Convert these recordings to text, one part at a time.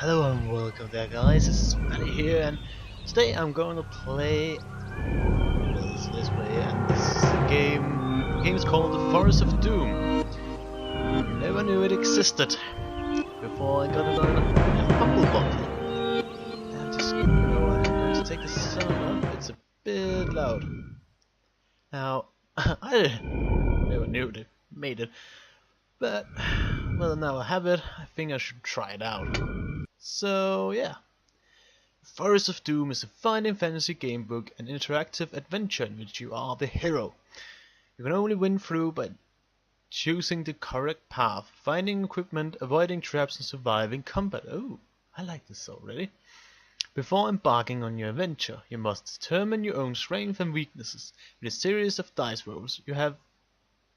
Hello and welcome there guys, this is Fally here, and today I'm going to play this way, and this game is called The Forest of Doom. Never knew it existed before I got it on a humble bundle. And just, you know what, I'm going to take the sound up, it's a bit loud. Now, I never knew they made it, but, well, now I have it, I think I should try it out. So yeah, Forest of Doom is a fine fantasy gamebook, an interactive adventure in which you are the hero. You can only win through by choosing the correct path, finding equipment, avoiding traps and surviving combat. Oh, I like this already. Before embarking on your adventure, you must determine your own strengths and weaknesses. With a series of dice rolls, you have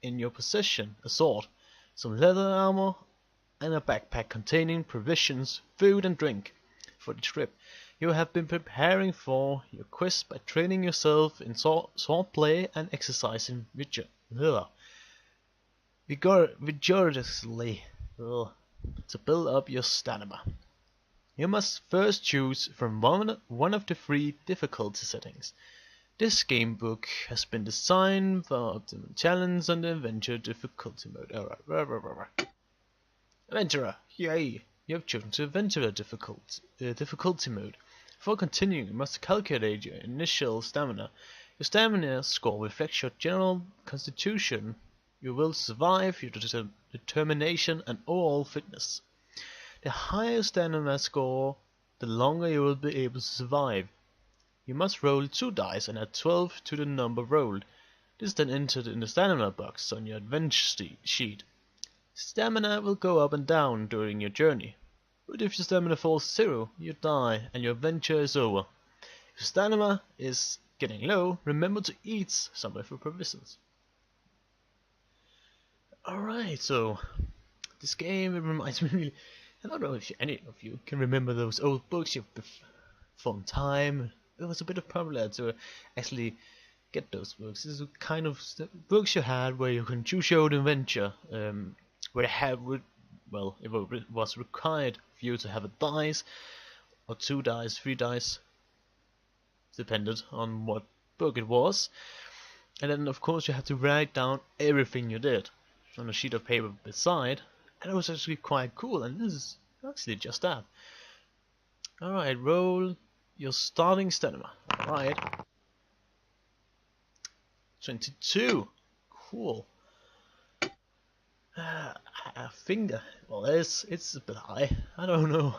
in your possession a sword, some leather armor, and a backpack containing provisions, food and drink for the trip. You have been preparing for your quest by training yourself in swordplay and exercising vigorously to build up your stamina. You must first choose from one of the three difficulty settings. This game book has been designed for optimal challenge on the adventure difficulty mode. Alright. Adventurer, yay! You have chosen to Adventurer difficulty mode. Before continuing, you must calculate your initial stamina. Your stamina score reflects your general constitution, your will to survive, your determination, and overall fitness. The higher stamina score, the longer you will be able to survive. You must roll 2 dice and add 12 to the number rolled. This is then entered in the stamina box on your adventure sheet. Stamina will go up and down during your journey, but if your stamina falls 0, you die and your adventure is over. If your stamina is getting low, remember to eat some of your provisions. Alright, so this game, it reminds me really, I don't know if any of you can remember those old books from time. It was a bit of problem to actually get those books. This is kind of books you had where you can choose your own adventure. Where it was required for you to have a dice, or 2 dice, 3 dice, depended on what book it was. And then of course you had to write down everything you did on a sheet of paper beside, and it was actually quite cool, and this is actually just that. Alright, roll your starting stamina. Alright. 22. Cool. I think it's a bit high. I don't know.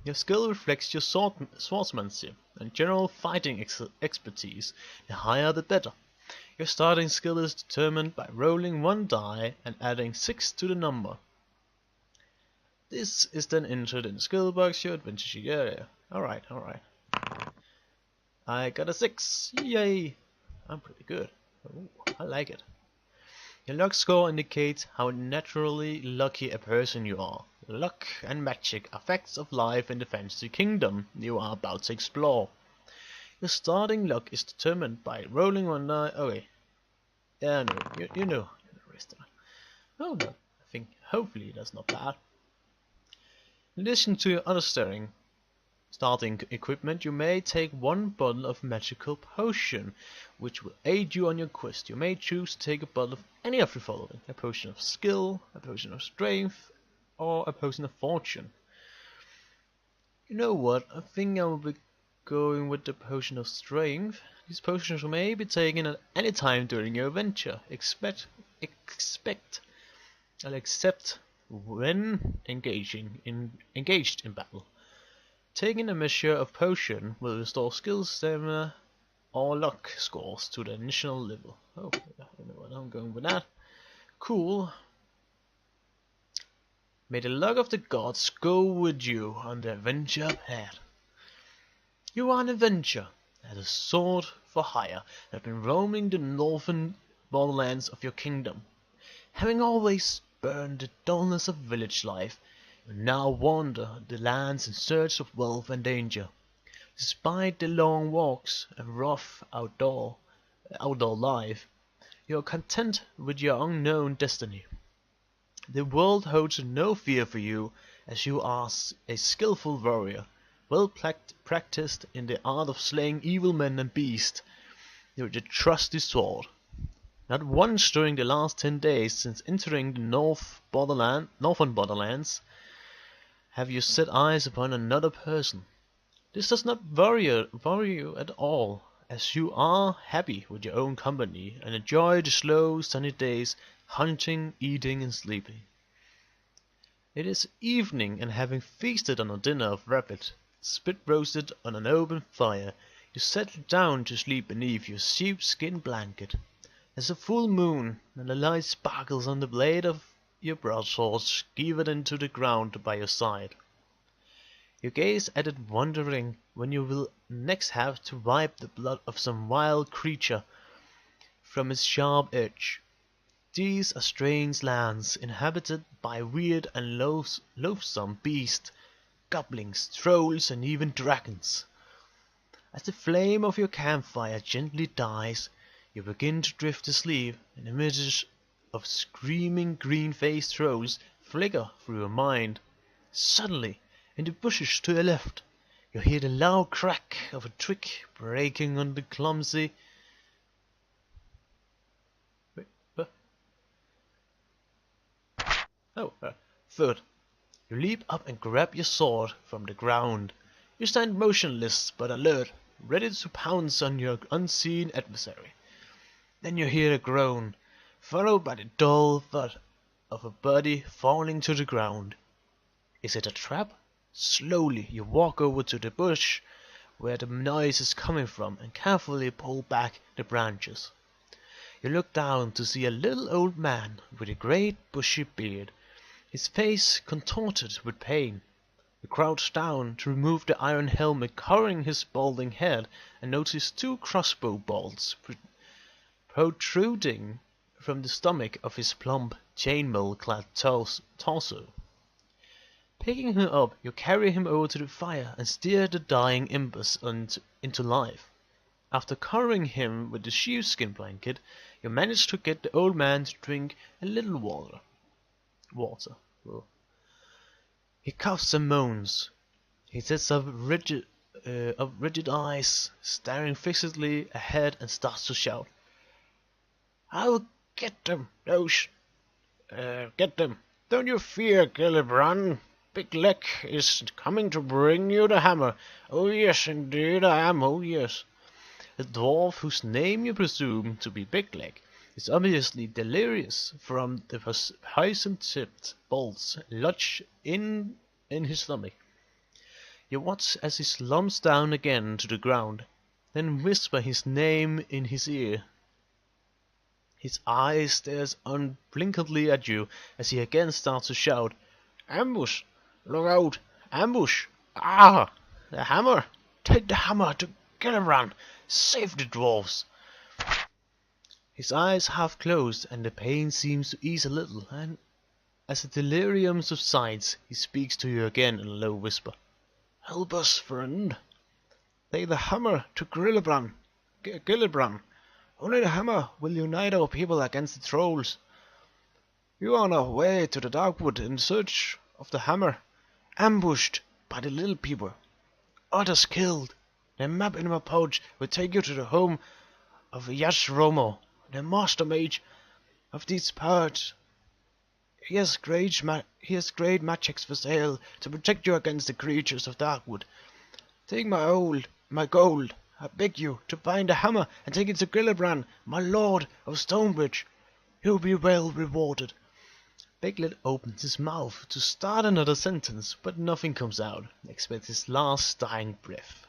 Your skill reflects your swordsmanship and general fighting expertise. The higher the better. Your starting skill is determined by rolling 1 die and adding 6 to the number. This is then entered in the skill box, your adventure sheet area. Alright. I got a 6. Yay! I'm pretty good. Ooh, I like it. Your luck score indicates how naturally lucky a person you are. Luck and magic are facts of life in the fantasy kingdom you are about to explore. Your starting luck is determined by rolling 1 die. Okay. Yeah, no, you know the rest of it. Oh no, I think hopefully that's not bad. In addition to your other starting equipment, you may take 1 bottle of magical potion, which will aid you on your quest. You may choose to take a bottle of any of the following: a potion of skill, a potion of strength, or a potion of fortune. You know what, I think I will be going with the potion of strength. These potions may be taken at any time during your adventure, except when engaged in battle. Taking a measure of potion will restore skill, stamina, or luck scores to the initial level. Oh, you know what, I'm going with that. Cool. May the luck of the gods go with you on the adventure ahead. You are an adventurer, and a sword for hire, and have been roaming the northern borderlands of your kingdom. Having always burned the dullness of village life, you now wander the lands in search of wealth and danger. Despite the long walks and rough outdoor life, you are content with your unknown destiny. The world holds no fear for you, as you are a skillful warrior, well practiced in the art of slaying evil men and beasts with a trusty sword. Not once during the last 10 days since entering the northern borderlands have you set eyes upon another person. This does not worry you at all, as you are happy with your own company and enjoy the slow sunny days hunting, eating and sleeping. It is evening, and having feasted on a dinner of rabbit, spit roasted on an open fire, you settle down to sleep beneath your sheepskin blanket. There's a full moon, and the light sparkles on the blade of your broadsword skewered into the ground by your side. You gaze at it wondering when you will next have to wipe the blood of some wild creature from its sharp edge. These are strange lands, inhabited by weird and loathsome beasts, goblins, trolls, and even dragons. As the flame of your campfire gently dies, you begin to drift asleep, and images of screaming green-faced trolls flicker through your mind. Suddenly, in the bushes to your left, you hear the loud crack of a twig breaking on the clumsy thud. You leap up and grab your sword from the ground. You stand motionless but alert, ready to pounce on your unseen adversary. Then you hear a groan, followed by the dull thud of a body falling to the ground. Is it a trap? Slowly you walk over to the bush where the noise is coming from and carefully pull back the branches. You look down to see a little old man with a great bushy beard, his face contorted with pain. You crouch down to remove the iron helmet covering his balding head and notice 2 crossbow bolts protruding from the stomach of his plump, chainmail-clad torso. Picking him up, you carry him over to the fire and steer the dying embers into life. After covering him with the sheepskin blanket, you manage to get the old man to drink a little water. Well, he coughs and moans. He sits up rigid eyes, staring fixedly ahead, and starts to shout. "I'll get them, get them. Don't you fear, Gillibrand. Big Leg is coming to bring you the hammer. Oh yes, indeed I am, oh yes." The dwarf, whose name you presume to be Big Leg, is obviously delirious from the poison-tipped bolts lodged in his stomach. You watch as he slumps down again to the ground, then whisper his name in his ear. His eye stares unblinkingly at you as he again starts to shout, "Ambush! Look out! Ambush! Ah! The hammer! Take the hammer to Gillibrand! Save the dwarfs!" His eyes half closed, and the pain seems to ease a little, and as the delirium subsides, he speaks to you again in a low whisper. "Help us, friend. Take the hammer to Gillibrand. Only the hammer will unite our people against the trolls. You are on our way to the Darkwood in search of the hammer, ambushed by the little people. Others killed. The map in my pouch will take you to the home of Yashromo, the master mage of these parts. He has great magics for sale to protect you against the creatures of Darkwood. Take my gold. I beg you to find the hammer and take it to Gillibrand, my lord of Stonebridge. He will be well rewarded." Biglet opens his mouth to start another sentence, but nothing comes out, except his last dying breath.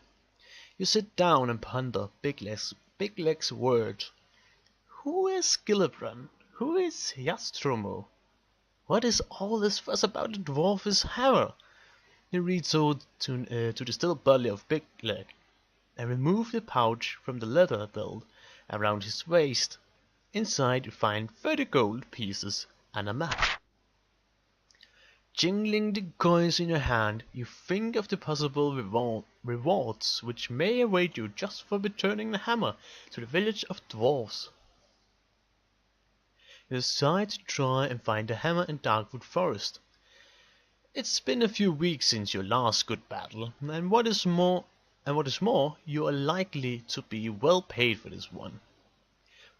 You sit down and ponder Big Leg's words. Who is Gillibrand? Who is Yastromo? What is all this fuss about the dwarf's hammer? You read so to the still body of Big Leg, and remove the pouch from the leather belt around his waist. Inside you find 30 gold pieces and a map. Jingling the coins in your hand, you think of the possible rewards which may await you just for returning the hammer to the village of dwarfs. You decide to try and find the hammer in Darkwood Forest. It's been a few weeks since your last good battle, and what is more, you are likely to be well paid for this one.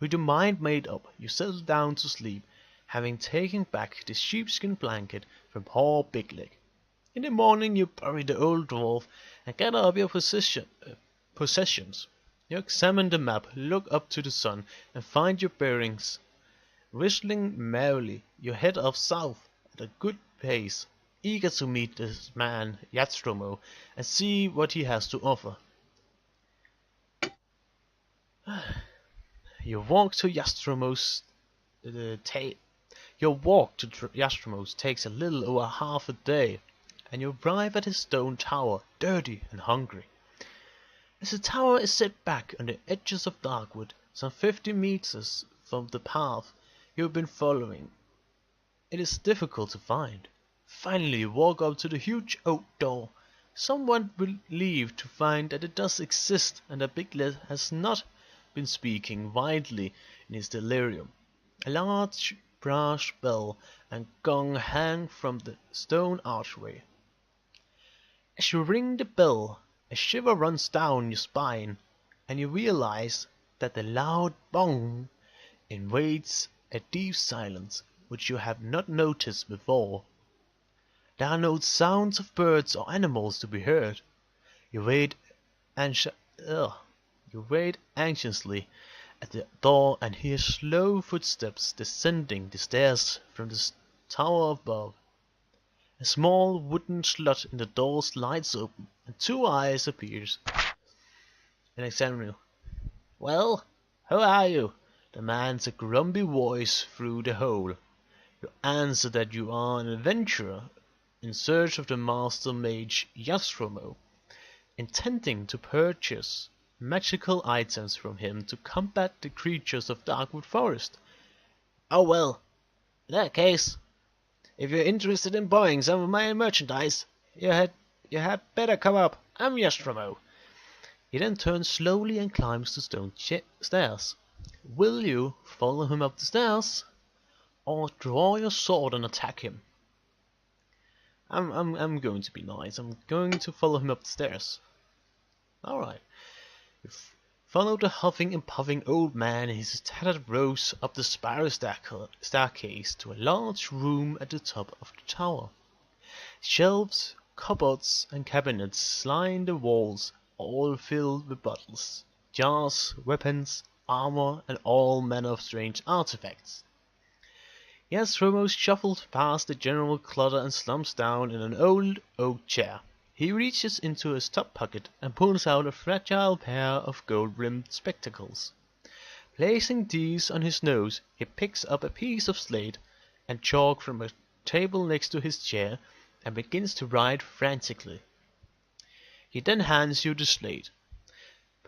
With your mind made up, you settle down to sleep, having taken back the sheepskin blanket from poor Big Leg. In the morning you bury the old dwarf and gather up your possessions. You examine the map, look up to the sun, and find your bearings. Whistling merrily, you head off south at a good pace, eager to meet this man Yatstromo and see what he has to offer. You walk to Yastromo's ta- Your walk to Yastromo's takes a little over half a day, and you arrive at his stone tower, dirty and hungry. As the tower is set back on the edges of Darkwood, some 50 meters from the path you have been following, it is difficult to find. Finally you walk up to the huge oak door, somewhat relieved to find that it does exist and that Biglet has not been speaking widely in his delirium. A large brass bell and gong hang from the stone archway. As you ring the bell, a shiver runs down your spine, and you realize that the loud bong invades a deep silence which you have not noticed before. There are no sounds of birds or animals to be heard. You wait anxiously at the door and hear slow footsteps descending the stairs from the tower above. A small wooden slot in the door slides open, and 2 eyes appears and examine you. "Well, who are you?" demands a grumpy voice through the hole. You answer that you are an adventurer in search of the master mage Yastromo, intending to purchase magical items from him to combat the creatures of Darkwood Forest. "Oh well, in that case, if you're interested in buying some of my merchandise, you had better come up. I'm Yastromo." He then turns slowly and climbs the stone stairs. Will you follow him up the stairs, or draw your sword and attack him? I'm going to be nice. I'm going to follow him up the stairs. Alright. You follow the huffing and puffing old man in his tattered robes up the spiral staircase to a large room at the top of the tower. Shelves, cupboards, and cabinets line the walls, all filled with bottles, jars, weapons, armor, and all manner of strange artifacts. Yastromo shuffles past the general clutter and slumps down in an old oak chair. He reaches into his top pocket and pulls out a fragile pair of gold-rimmed spectacles. Placing these on his nose, he picks up a piece of slate and chalk from a table next to his chair and begins to write frantically. He then hands you the slate.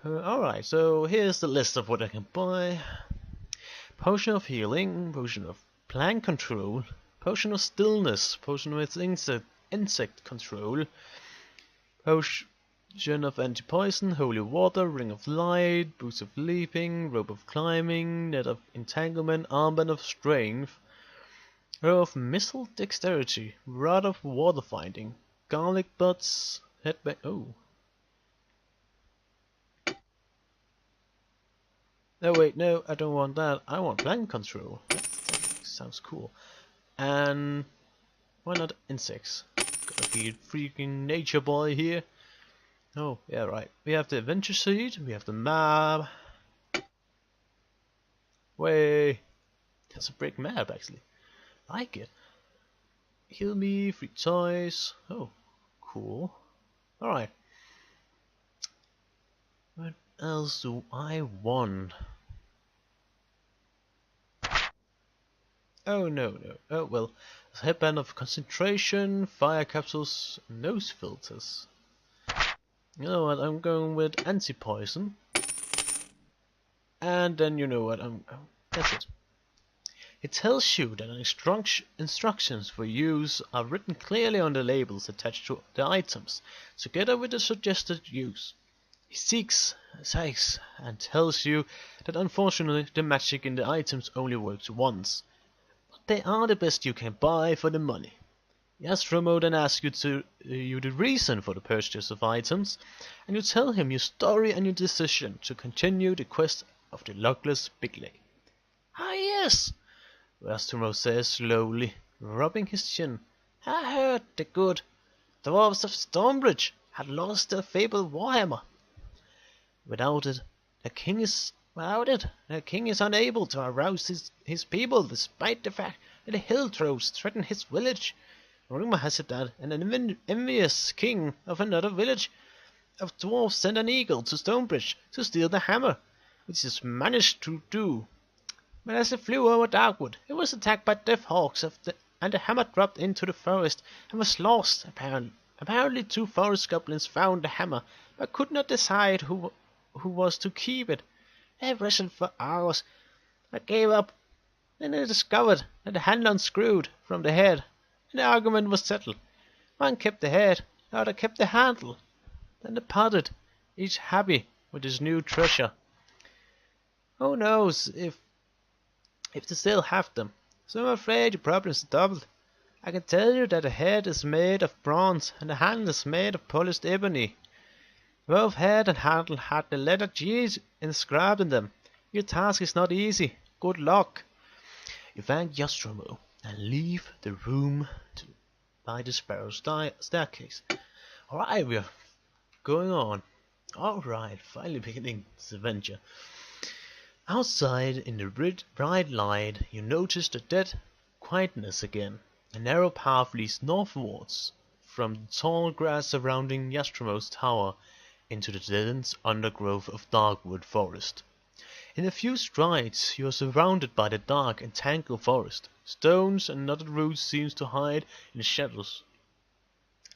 Alright, so here's the list of what I can buy. Potion of healing, potion of plant control, potion of stillness, potion of insect control, potion of anti-poison, holy water, ring of light, boots of leaping, rope of climbing, net of entanglement, armband of strength, row of missile dexterity, rod of water finding, garlic butts, headbang. Oh wait, no, I don't want that. I want plant control. That sounds cool. And why not insects? Gotta be a freaking nature boy here. Oh, yeah, right. We have the adventure seed, we have the map. Way. That's a brick map, actually. Like it. Heal me, free toys. Oh, cool. Alright. What else do I want? Oh no. Oh well. A headband of concentration, fire capsules, nose filters. You know what, I'm going with anti-poison. And then you know what, that's it. It tells you that instructions for use are written clearly on the labels attached to the items, together with the suggested use. He sighs and tells you that unfortunately the magic in the items only works once, but they are the best you can buy for the money. Yastromo then asks you the reason for the purchase of items, and you tell him your story and your decision to continue the quest of the luckless Bigley. Ah yes, Yastromo says slowly, rubbing his chin. I heard the good dwarves of Stonebridge had lost their fabled warhammer. Without it, the king is unable to arouse his people, despite the fact that the hill trolls threaten his village. Rumor has it that an envious king of another village of dwarves sent an eagle to Stonebridge to steal the hammer, which it managed to do. But as it flew over Darkwood, it was attacked by death hawks and the hammer dropped into the forest and was lost, apparently. Apparently 2 forest goblins found the hammer, but could not decide who was to keep it. They wrestled for hours, but gave up. Then they discovered that the handle unscrewed from the head, and the argument was settled. One kept the head, the other kept the handle. Then they parted, each happy with his new treasure. Who knows if they still have them? So I'm afraid your problem's doubled. I can tell you that the head is made of bronze and the handle is made of polished ebony. Both head and handle had the letter G inscribed in them. Your task is not easy. Good luck. You thank Yastromo and leave the room by the Sparrow staircase. Alright, we're going on. Alright, finally beginning this adventure. Outside, in the bright light, you notice the dead quietness again. A narrow path leads northwards from the tall grass surrounding Yastromo's tower into the dense undergrowth of Darkwood Forest. In a few strides, you are surrounded by the dark and tangled forest. Stones and knotted roots seem to hide in the shadows,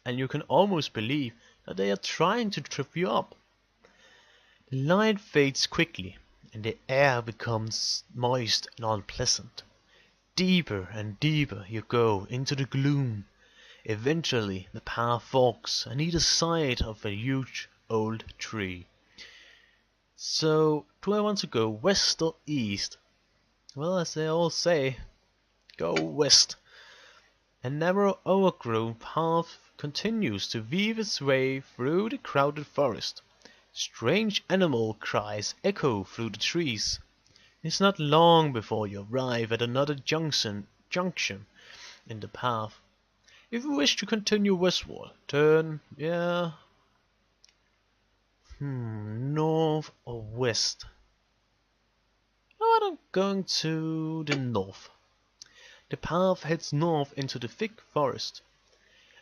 and you can almost believe that they are trying to trip you up. The light fades quickly, and the air becomes moist and unpleasant. Deeper and deeper you go into the gloom. Eventually the path forks on either side of a huge old tree. So, do I want to go west or east? Well, as they all say, go west. A narrow overgrown path continues to weave its way through the crowded forest. Strange animal cries echo through the trees. It's not long before you arrive at another junction in the path. If you wish to continue westward, turn, north or west. Now I'm going to the north. The path heads north into the thick forest.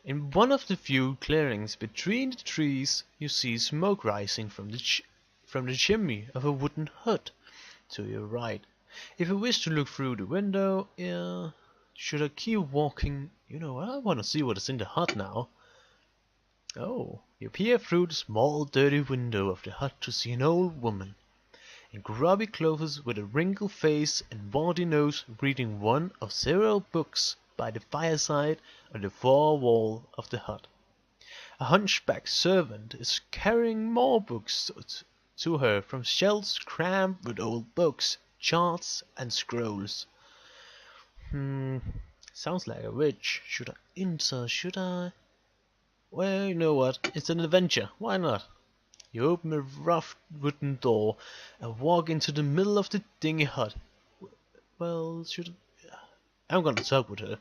In one of the few clearings between the trees, you see smoke rising from the chimney of a wooden hut to your right. If you wish to look through the window, should I keep walking? You know, I want to see what is in the hut now. Oh, you peer through the small dirty window of the hut to see an old woman in grubby clothes with a wrinkled face and warty nose reading one of several books by the fireside on the far wall of the hut. A hunchback servant is carrying more books to her from shelves crammed with old books, charts and scrolls. Sounds like a witch. Should I enter? Should I? Well, you know what? It's an adventure. Why not? You open a rough wooden door and walk into the middle of the dingy hut. Well, I'm gonna talk with her.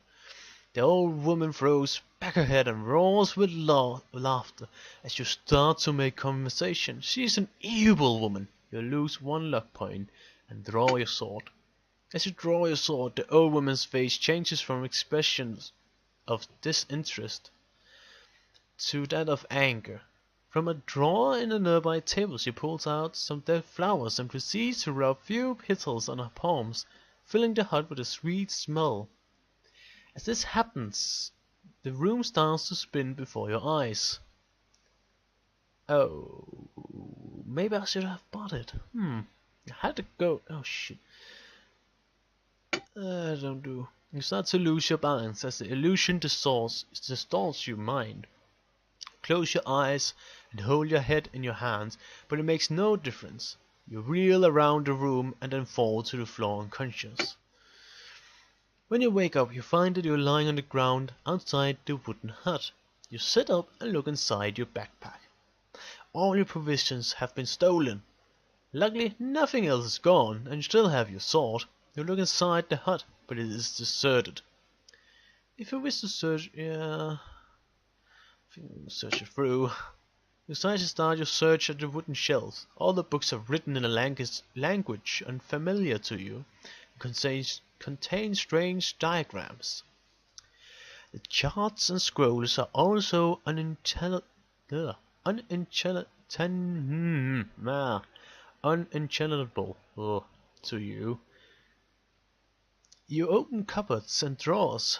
The old woman throws back her head and roars with laughter as you start to make conversation. She's an evil woman. You lose 1 luck point and draw your sword. As you draw your sword, the old woman's face changes from expressions of disinterest to that of anger. From a drawer in a nearby table she pulls out some dead flowers and proceeds to rub few petals on her palms, filling the hut with a sweet smell. As this happens, the room starts to spin before your eyes. Oh, maybe I should have bought it. I had to go. Oh shit. Don't do. You start to lose your balance as the illusion distorts your mind. Close your eyes and hold your head in your hands, but it makes no difference. You reel around the room and then fall to the floor unconscious. When you wake up, you find that you're lying on the ground outside the wooden hut. You sit up and look inside your backpack. All your provisions have been stolen. Luckily, nothing else is gone, and you still have your sword. You look inside the hut, but it is deserted. If you wish to search, search it through. You decide to start your search at the wooden shelves. All the books are written in a language unfamiliar to you, and contain strange diagrams. The charts and scrolls are also unintelligible to you. You open cupboards and drawers,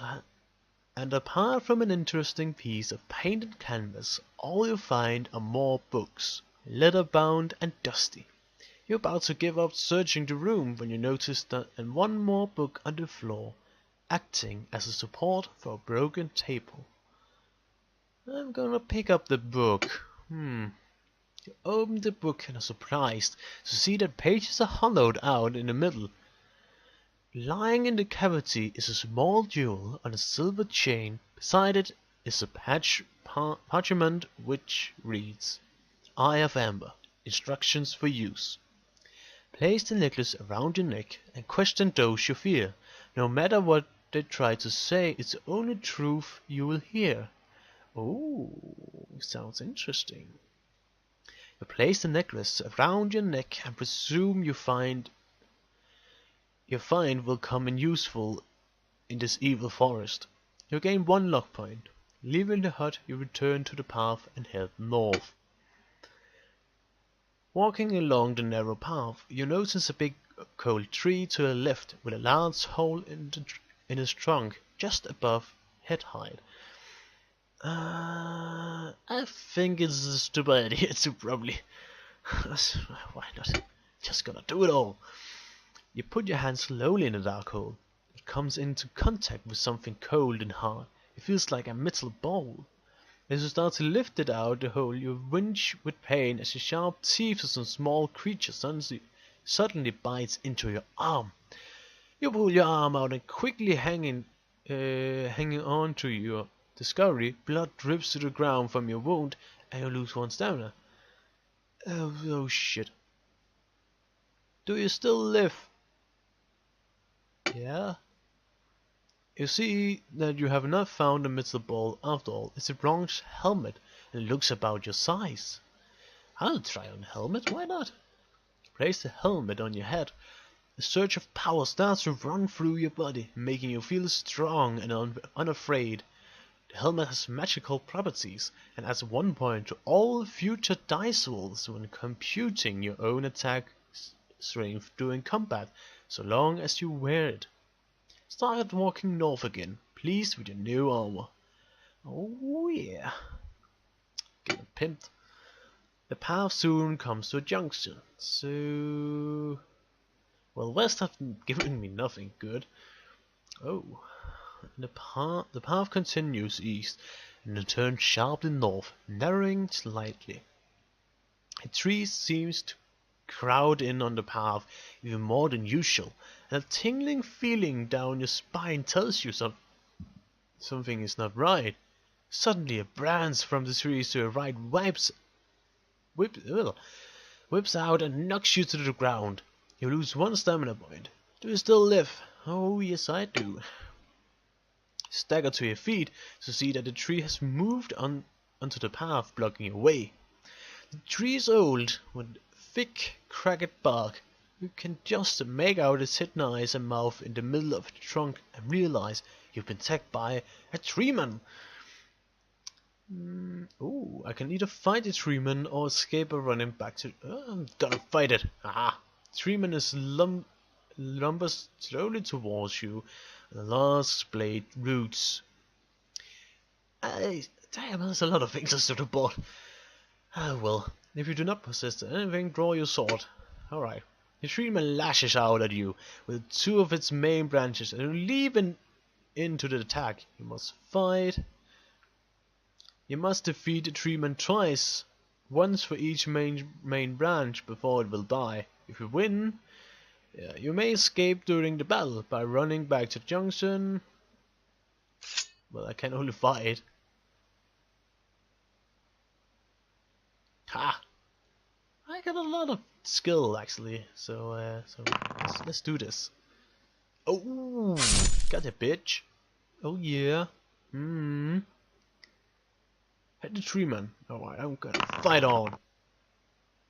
and apart from an interesting piece of painted canvas, all you find are more books, leather-bound and dusty. You're about to give up searching the room when you notice that and one more book on the floor, acting as a support for a broken table. I'm gonna pick up the book. You open the book and are surprised to see that pages are hollowed out in the middle. Lying in the cavity is a small jewel on a silver chain. Beside it is a parchment which reads, "Eye of Amber. Instructions for use. Place the necklace around your neck and question those you fear. No matter what they try to say, it's the only truth you will hear." Oh, sounds interesting. You place the necklace around your neck and presume your find will come in useful in this evil forest. You gain 1 luck point. Leaving the hut, you return to the path and head north. Walking along the narrow path, you notice a big cold tree to the left with a large hole in its trunk just above head height. I think it's a stupid idea to probably... Why not? Just gonna do it all. You put your hand slowly in the dark hole. It comes into contact with something cold and hard. It feels like a metal ball. As you start to lift it out the hole, you wince with pain as the sharp teeth of some small creature suddenly bites into your arm. You pull your arm out and quickly hanging on to your discovery, blood drips to the ground from your wound and you lose 1 stamina. Oh shit. Do you still live? Yeah? You see that you have not found a metal ball after all. It's a bronze helmet and it looks about your size. I'll try on a helmet, why not? Place the helmet on your head. A surge of power starts to run through your body, making you feel strong and unafraid. The helmet has magical properties and adds 1 point to all future dice rolls when computing your own attack strength during combat, so long as you wear it. Start walking north again, pleased with your new armor. Oh yeah. Getting pimped. The path soon comes to a junction, so... Well, west hasn't given me nothing good. Oh. The path continues east and then turns sharply north, narrowing slightly. A tree seems to crowd in on the path even more than usual, and a tingling feeling down your spine tells you something is not right. Suddenly a branch from the trees to your right whips out and knocks you to the ground. You lose 1 stamina point. Do you still live? Oh yes, I do. Stagger to your feet to see that the tree has moved onto the path, blocking your way. The tree is old, with thick, cracked bark. You can just make out its hidden eyes and mouth in the middle of the trunk and realize you've been attacked by a treeman. Oh, I can either fight the treeman or escape by running back to... I'm gonna fight it. Aha! The treeman is lumbers slowly towards you, and the last blade roots. Damn, there's a lot of things to the board. Ah well, if you do not possess anything, draw your sword. Alright. The treeman lashes out at you with 2 of its main branches, and you leap into the attack. You must fight. You must defeat the treeman twice, once for each main branch before it will die. If you win, Yeah, you may escape during the battle by running back to the junction. Well, I can only fight. Ha! I got a lot of skill actually, so let's do this. Oh, got a bitch. Oh yeah. Hmm. Hit the tree man. Alright, I'm gonna fight on.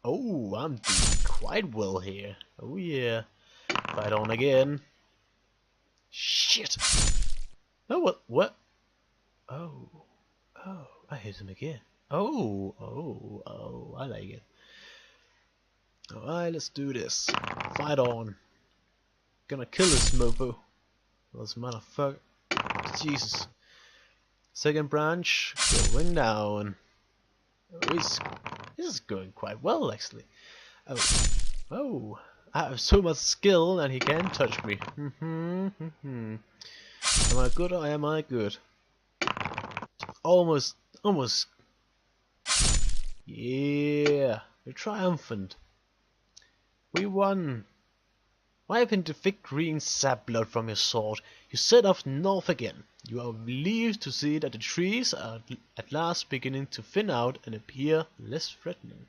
Oh, I'm doing quite well here. Oh yeah. Fight on again. Shit. Oh, what? Oh. Oh, I hit him again. Oh, I like it. Alright, let's do this. Fight on. Gonna kill this mofo. This motherfucker. Jesus. Second branch, going down. Oh, this is going quite well, actually. Oh, I have so much skill and he can't touch me. Am I good or am I good? Almost. Yeah, we're triumphant. We won. Wiping the thick green sap blood from your sword, you set off north again. You are relieved to see that the trees are at last beginning to thin out and appear less threatening.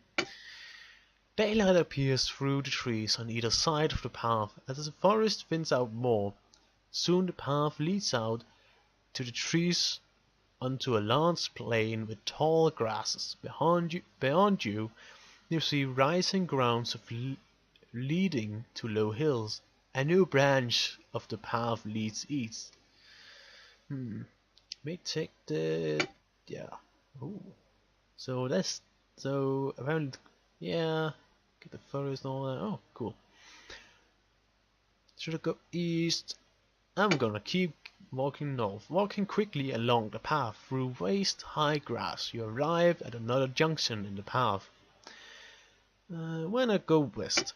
Daylight appears through the trees on either side of the path as the forest thins out more. Soon the path leads out to the trees onto a large plain with tall grasses. Beyond you see rising grounds leading to low hills. A new branch of the path leads east. May take the Ooh. So apparently get the forest and all that. Oh, cool. Should I go east? I'm gonna keep walking north. Walking quickly along the path through waist-high grass, you arrive at another junction in the path. When I go west,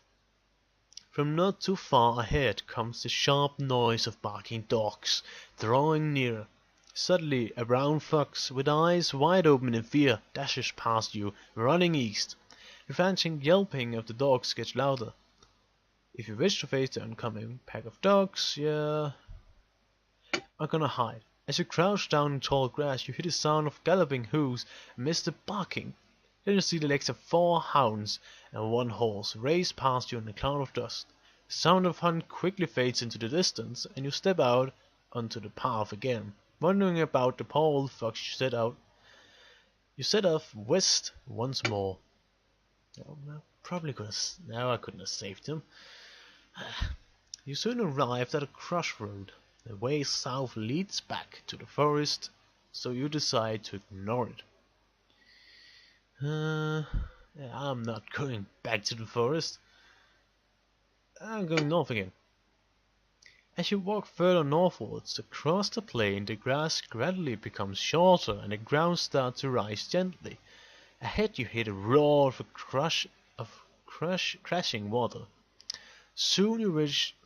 from not too far ahead comes the sharp noise of barking dogs, drawing nearer. Suddenly, a brown fox, with eyes wide open in fear, dashes past you, running east. The frantic yelping of the dogs gets louder. If you wish to face the oncoming pack of dogs, you're gonna hide. As you crouch down in tall grass, you hear the sound of galloping hoofs amidst the barking. Then you see the legs of 4 hounds and 1 horse race past you in a cloud of dust. The sound of hunt quickly fades into the distance, and you step out onto the path again. Wondering about the poor old fox, you set off west once more. Oh, I couldn't have saved him. You soon arrived at a crossroad. The way south leads back to the forest, so you decide to ignore it. I'm not going back to the forest. I'm going north again. As you walk further northwards across the plain, the grass gradually becomes shorter and the ground starts to rise gently. Ahead you hear the roar of crashing water. Soon you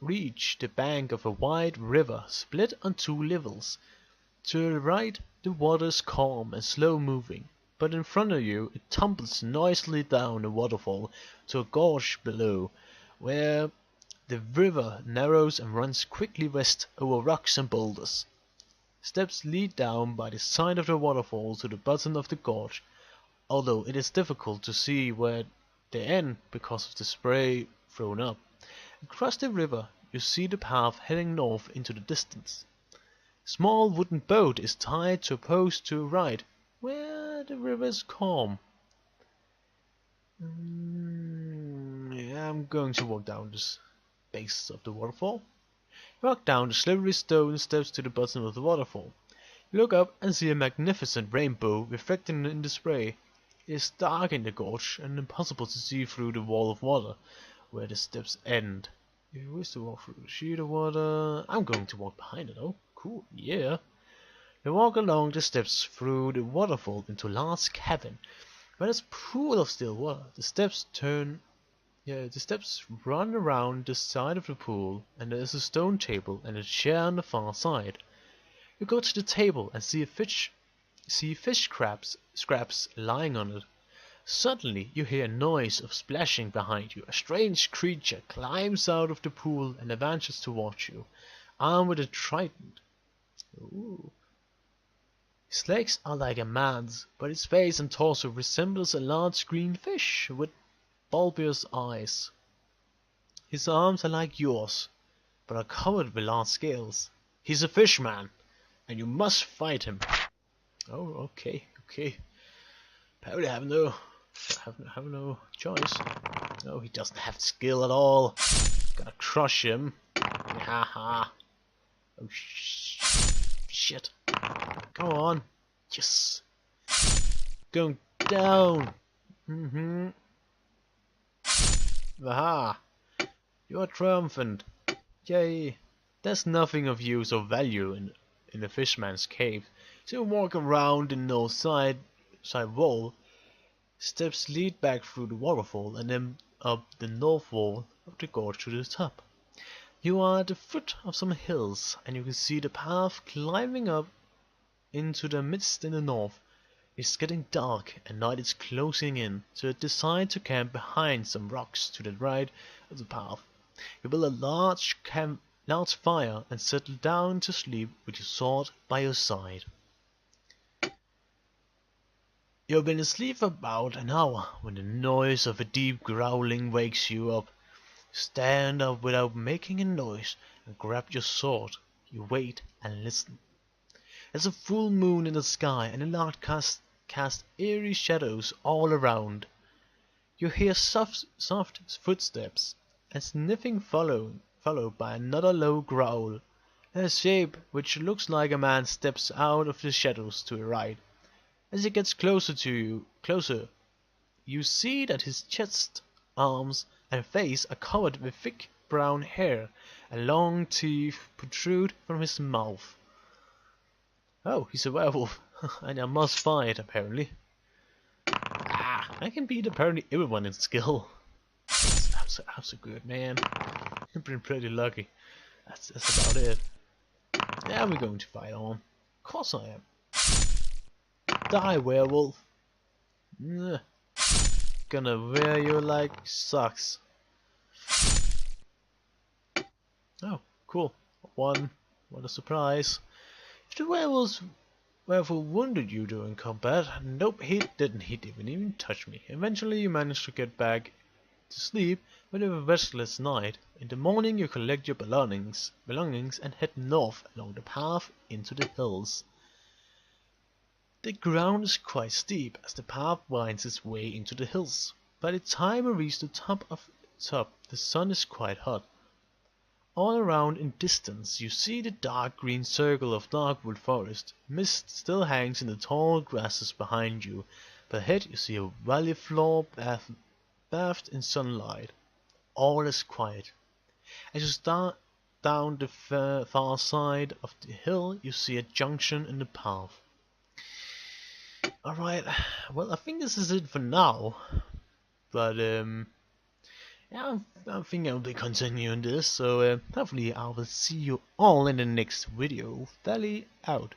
reach the bank of a wide river split on 2 levels. To the right the water is calm and slow moving, but in front of you it tumbles noisily down the waterfall to a gorge below, where the river narrows and runs quickly west over rocks and boulders. Steps lead down by the side of the waterfall to the bottom of the gorge, although it is difficult to see where they end because of the spray thrown up. Across the river you see the path heading north into the distance. A small wooden boat is tied to a post to the right, where the river is calm. I'm going to walk down this base of the waterfall. You walk down the slippery stone steps to the bottom of the waterfall. You look up and see a magnificent rainbow reflecting in the spray. It is dark in the gorge and impossible to see through the wall of water where the steps end. If you wish to walk through the sheet of water, I'm going to walk behind it. Oh, cool, yeah. You walk along the steps through the waterfall into a large cabin where there's a pool of still water. The steps run around the side of the pool, and there is a stone table and a chair on the far side. You go to the table and see fish scraps lying on it. Suddenly you hear a noise of splashing behind you. A strange creature climbs out of the pool and advances towards you, armed with a trident. Ooh. His legs are like a man's, but his face and torso resembles a large green fish with bulbous eyes. His arms are like yours, but are covered with large scales. He's a fishman, and you must fight him. Oh, okay. Apparently have no choice. No, he doesn't have skill at all. Gotta crush him. Haha. Oh shit. Come on. Yes. Going down. Aha. You are triumphant. Yay. There's nothing of use or value in the fishman's cave. So you walk around the north side wall. Steps lead back through the waterfall and then up the north wall of the gorge to the top. You are at the foot of some hills, and you can see the path climbing up into the mist in the north. It's getting dark and night is closing in, so you decide to camp behind some rocks to the right of the path. You build a large fire and settle down to sleep with your sword by your side. You have been asleep for about an hour when the noise of a deep growling wakes you up. You stand up without making a noise and grab your sword. You wait and listen. There's a full moon in the sky and the light casts eerie shadows all around. You hear soft footsteps and sniffing followed by another low growl. A shape which looks like a man steps out of the shadows to your right. As he gets closer to you, you see that his chest, arms, and face are covered with thick brown hair, and long teeth protrude from his mouth. Oh, he's a werewolf, and I must fight, apparently. I can beat apparently everyone in skill. I'm so good, man. I've been pretty lucky. That's about it. Yeah, we're going to fight on. Of course I am. Die, werewolf. Gonna wear you like socks. Oh, cool. What a surprise. If the werewolf wounded you during combat, nope, he didn't. He didn't even touch me. Eventually you managed to get back to sleep, but it was a restless night. In the morning you collect your belongings and head north along the path into the hills. The ground is quite steep as the path winds its way into the hills. By the time you reach the top, the sun is quite hot. All around in distance you see the dark green circle of darkwood forest. Mist still hangs in the tall grasses behind you, but ahead you see a valley floor bathed in sunlight. All is quiet. As you start down the far side of the hill, you see a junction in the path. Alright, well I think this is it for now, but yeah, I think I'll be continuing this, so hopefully I will see you all in the next video. Fally out.